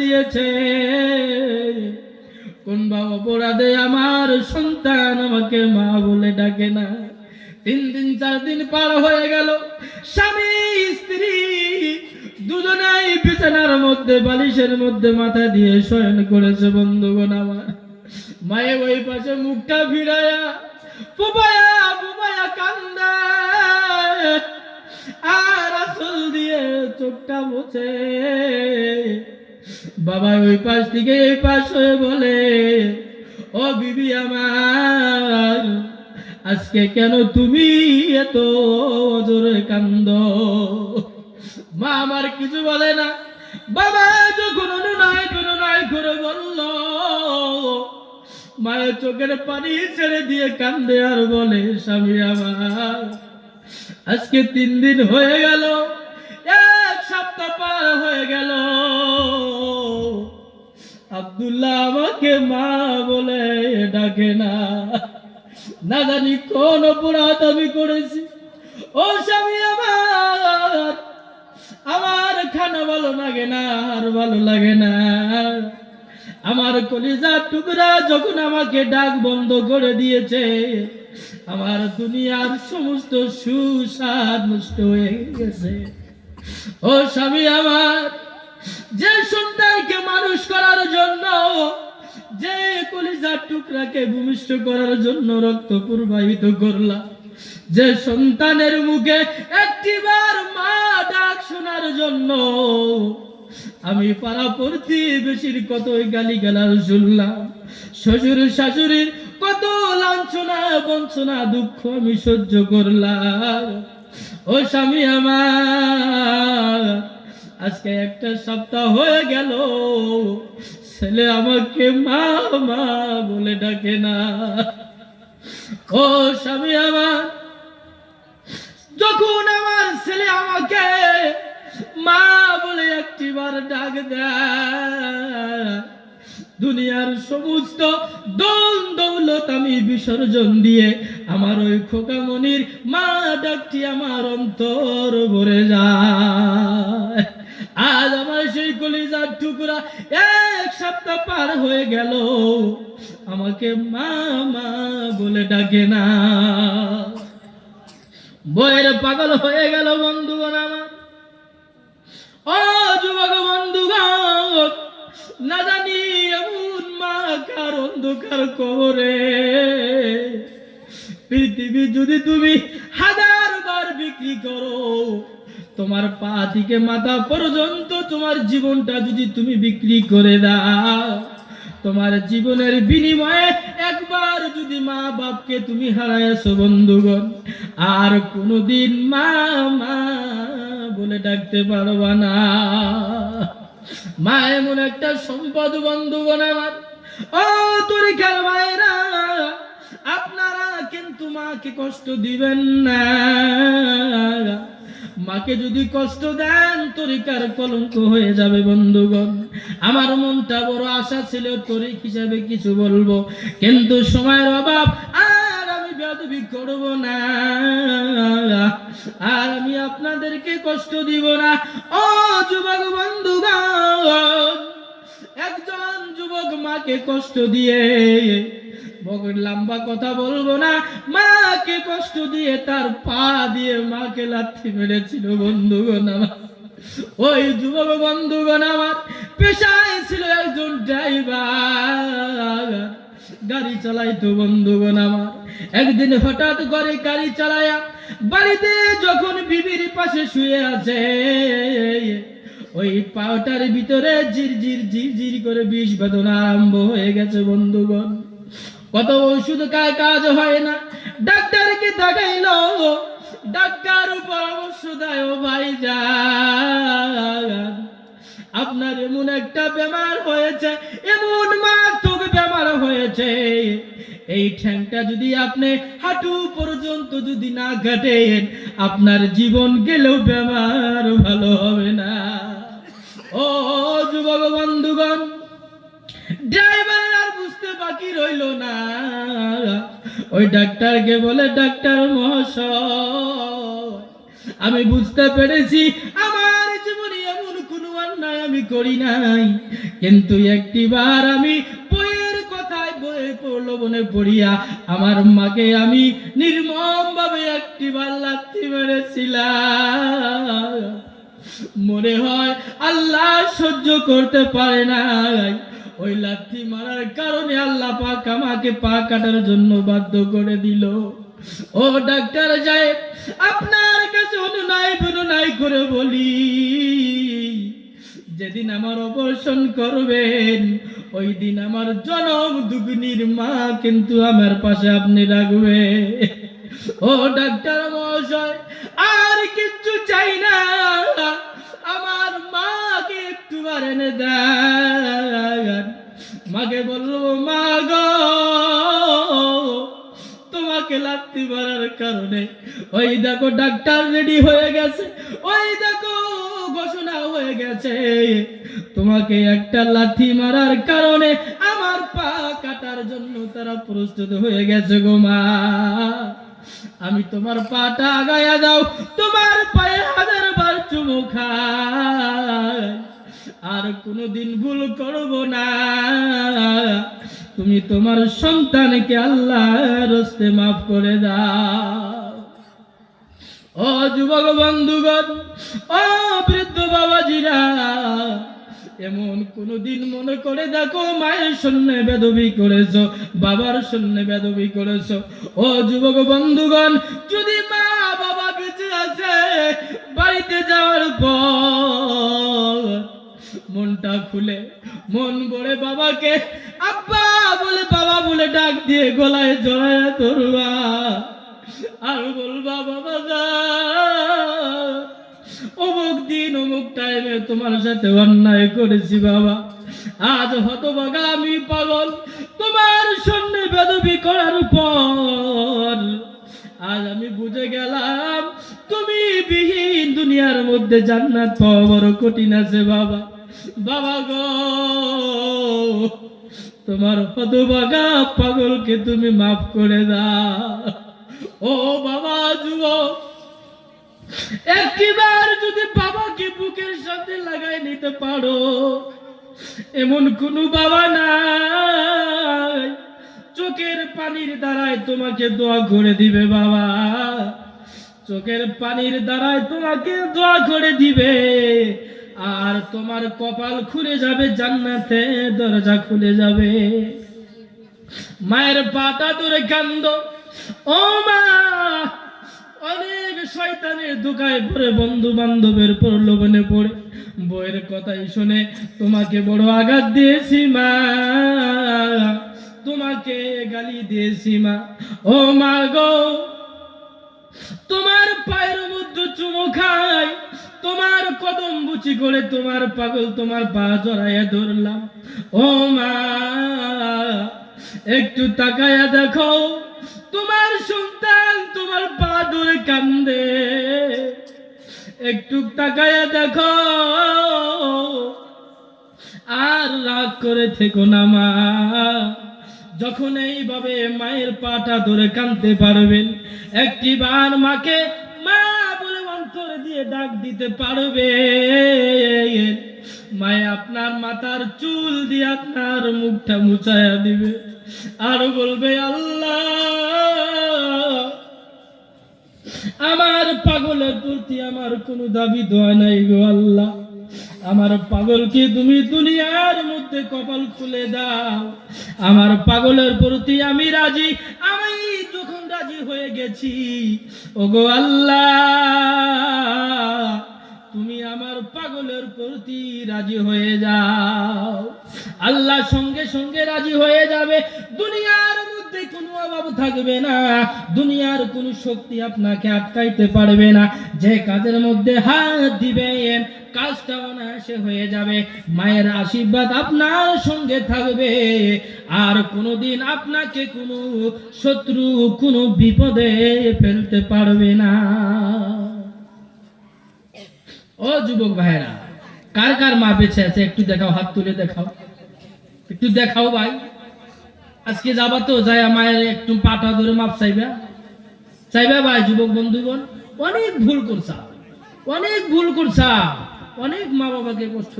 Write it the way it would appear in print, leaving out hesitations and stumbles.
দিয়েছে? কোন বা অপরাধে আমার সন্তান আমাকে মা বলে ডাকে না? 3 দিন 4 দিন পার হয়ে গেল, স্বামী স্ত্রী দুজনেই বিছানার মধ্যে বালিশের মধ্যে মাথা দিয়ে শয়ন করেছে বন্ধুগণ আমার। মায়ে ওই পাশে মুখটা ভিড়ায়া ফুপায়া ফুপায়া কান্দে, আর আসল দিয়ে চোখটা মুছে। বাবা ওই পাশ থেকে এই পাশ হয়ে বলে, ও বিবি আমার, আজকে কেন তুমি এত জোরে কান্দো? মা আমার কিছু বলে না। বাবা যখন অনুনয় করে বলল, মায়ের চোখের পানি ছেড়ে দিয়ে কান্দে আর বলে, স্বামী আমার, আজকে 3 দিন হয়ে গেল, 1 সপ্তাহ পার হয়ে গেল, আব্দুল্লাহ আমাকে মা বলে ডাকে না। না জানি কোন অপরাধ আমি করেছি। ও স্বামী আমার, আমার খানা ভালো লাগে না, আর ভালো লাগে না। আমার কলিজার টুকরা যখন আমাকে ডাক বন্ধ করে দিয়েছে, আমার দুনিয়ার সমস্ত সুস্বাদ নষ্ট হয়ে গেছে। ও স্বামী আমার, যে সন্তানকে মানুষ করার জন্য, যে কলিজার টুকরাকে ভূমিষ্ঠ করার জন্য রক্ত প্রবাহিত করলাম, যে সন্তানের মুখে একটিবার মা ডাক শোনার জন্য আমি পাড়া প্রতিবেশীর কত গালিগালাজ শুনলাম, শ্বশুর শাশুড়ির কত লাঞ্ছনা বঞ্চনা দুঃখ আমি সহ্য করলাম। ও স্বামী আমার, আজকে 1 সপ্তাহ হয়ে গেল, ছেলে আমাকে মা মা বলে ডাকে না। ও স্বামী আমার, যখন আমার ছেলে আমাকে মা বলে একটিবার ডাক দেয়, দুনিয়ার সমস্ত দন দৌলত আমি বিসর্জন দিয়ে আমার ওই খোকামনির মা ডাকটি আমার অন্তর ভরে যায়। আজ আমার সেই কলিজার টুকরা 1 সপ্তাহ পার হয়ে গেল, আমাকে মা মা বলে ডাকে না। বইয়ের পাগল হয়ে গেল বন্ধুগণ আমার। ও যুবক বন্ধুগণ, না জানি এমন মা কার অন্ধকার কবরে। পৃথিবী যদি তুমি 1000 বার বিক্রি করো, তোমার পা থেকে মাথা পর্যন্ত তোমার জীবনটা যদি তুমি বিক্রি করে দাও, তোমার জীবনের বিনিময়ে একবার যদি মা বাপকে তুমি হারাইছো বন্ধুগণ, আর কোনোদিন মা মা বলে ডাকতে পারবা না। মা এমন একটা সম্পদ বন্ধুগণ আমার। ও তরিকার মায়েরা, আপনারা কিন্তু মাকে কষ্ট দিবেন না। মাকে যদি কষ্ট দেন, তরিকার কলঙ্ক হয়ে যাবে বন্ধুগণ। আমার মনটা বড় আশা ছিল তরিক হিসাবে কিছু বলবো, কিন্তু সময়ের অভাব, আর আমি বেয়াদবি করব না, আর আমি আপনাদেরকে কষ্ট দিব না। ও যুবক বন্ধুগণ, একজন যুবক মাকে কষ্ট দিয়ে, লম্বা কথা বলবো না, মাকে কষ্ট দিয়ে তার পা দিয়ে মাকে লাথি মেরেছিল বন্ধুগণ আমার। ওই যুবক বন্ধুগণ আমার পেশায় ছিল একজন ড্রাইভার, গাড়ি চালাইতো বন্ধুগণ আমার। একদিন হঠাৎ করে গাড়ি চালায়া বাড়িতে যখন বিবির পাশে শুয়ে আছে, ওই পাওটার ভিতরে ঝিরঝির করে বিষ বেদনা আরম্ভ হয়ে গেছে বন্ধুগণ। কত ওষুধ খায় কাজ হয় না, ডাক্তারকে দেখাইলো, ডাক্তার পরামর্শ দেয়, ও ভাইজান, আপনার এমন একটা বেমার হয়েছে, এমন মারাত্মক বেমার হয়েছে, এই ঠ্যাংটা যদি আপনি হাঁটু পর্যন্ত যদি না কাটেন, আপনার জীবন গেলেও বেমার ভালো হবে না। ও যুবক বন্ধুগণ, ড্রাইভারের আর বুঝতে বাকি রইল না, ওই ডাক্তারকে বলে, ডাক্তার মহাশয়, আমি বুঝতে পেরেছি আমার জীবনে এমন কোনো অন্যায় আমি করি নাই, কিন্তু একটিবার আমি বইয়ের কথায় বই পড়লো মনে পড়িয়া আমার মাকে আমি নির্মম ভাবে একটিবার লাথি মেরেছিলাম। মনে হয় আল্লাহ সহ্য করতে পারে নাই, ওই লাথি মারার কারণে আল্লাহ পাক আমাকে পা কাটার জন্য বাধ্য করে দিল। ও ডাক্তার সাহেব, আপনার কাছে অনুনয় করে বলি, যেদিন আমার অপারেশন করবেন ওই দিন আমার জনম দুগ্নির মা কিন্তু আমার পাশে আপনি রাখবে। ও ডাক্তার মহাশয়, আর কিচ্ছু চাই না, আমার মাকে একটুবার এনে দেন। মাকে বললো, মা গো, তোমাকে লাথি মারার কারণে ওই দেখো ডাক্তার রেডি হয়ে গেছে, ওই দেখো ঘোষণা হয়ে গেছে, তোমাকে একটা লাথি মারার কারণে আমার পা কাটার জন্য তারা প্রস্তুত হয়ে গেছে গো মা। আমি তোমার পাটা আগায়া দাও, তোমার পায়ে 1000বার চুমু খাই, আর কোনোদিন ভুল করব না। তুমি তোমার সন্তানকে আল্লাহর রাস্তে মাফ করে দাও। ও যুবক বন্ধুগণ, ও বৃদ্ধ বাবাজিরা, এমন কোনদিন মনে করে দেখো মায়ের সামনে বেদবি করেছো, বাবার সামনে বেদবি করেছো? ও যুবক বন্ধুগণ, যদি মা বাবা বেঁচে আছে, বাড়িতে যাওয়ার পর মনটা খুলে মন ভরে বাবাকে আব্বা বলে, বাবা বলে ডাক দিয়ে গলায় জড়ায় ধরবা আর বলবা, বাবা গা, অমুক দিন অমুক টাইমে তোমার সাথে অন্যায় করেছি বাবা, আজ হতভাগা আমি পাগল তোমার সামনে বেদবি করার পর আজ আমি বুঝে গেলাম তুমি বিহীন দুনিয়ার মধ্যে জান্নাত পাওয়া বড় কঠিন আছে বাবা। বাবা গো, তোমার হতভাগা পাগলকে তুমি মাফ করে দাও। ও বাবা যুবক, একবার যদি বাবাকে বুকের সাথে লাগাই নিতে পারো, এমন কোন বাবা নাই চোখের পানির দ্বারায় তোমাকে দোয়া করে দিবে বাবা, চোখের পানির দ্বারায় তোমাকে দোয়া করে দিবে, আর তোমার কপাল খুলে যাবে, জান্নাতে দরজা খুলে যাবে। মায়ের পাটা ধরে কান্দো, ও মা, অনেক শয়তানের ধোঁকায় পড়ে, বন্ধু বান্ধবের প্রলোভনে পড়ে, বইয়ের কথাই শুনে তোমাকে বড় আঘাত দিয়েছি মা, তোমাকে গালি দিয়েছি মা। ও মা গো, তোমার পায়ের মধ্যে চুমো খাই, তোমার কদম বুচি করে তোমার পাগল তোমার পা জড়াইয়া ধরলাম। ও মা, একটু তাকায়া দেখো, তোমার সন্তান তোমার পা ধরে কান্দে, একটু তাকায়া দেখো, আর রাগ করে থেকো না মা। যখন এইভাবে মায়ের পাটা ধরে কাঁদতে পারবেন, একটিবার মাকে মা বলে অন্তর দিয়ে ডাক দিতে পারবে, মায়ে আপনার মাথার চুল দিয়ে আপনার মুখটা মুছায়া দিবে, আর বলবে, আল্লাহ, আমার পাগলের প্রতি আমার কোনো দাবি দোয়া নাই গো আল্লাহ, আমার পাগলকে তুমি দুনিয়ার মধ্যে কপাল খুলে দাও, আমার পাগলের প্রতি আমি রাজি, আমি যখন রাজি হয়ে গেছি, ওগো আল্লাহ, তুমি আমার পাগলের প্রতি রাজি হয়ে যাও। আল্লাহ সঙ্গে সঙ্গে রাজি হয়ে যাবে, দুনিয়ার মধ্যে কোনো অভাব থাকবে না, দুনিয়ার কোনো শক্তি আপনাকে আটকাইতে পারবে না, যে কাজের মধ্যে হাত দিবেন কাজটা অনায়াসে হয়ে যাবে, মায়ের আশীর্বাদ আপনার সঙ্গে থাকবে, আর কোনোদিন আপনাকে কোনো শত্রু কোনো বিপদে ফেলতে পারবে না। ও যুবক ভাইরা, কার কার মা বেঁচে আছে একটু দেখাও, হাত তুলে দেখাও, একটু দেখাও ভাই। আজকে যাবা তো, যাই মায়ের একটু পাটা ধরে মাপ চাইবা, চাইবা ভাই যুবক বন্ধুগণ? অনেক ভুল করছা, অনেক ভুল করছা, অনেক মা বাবাকে কষ্ট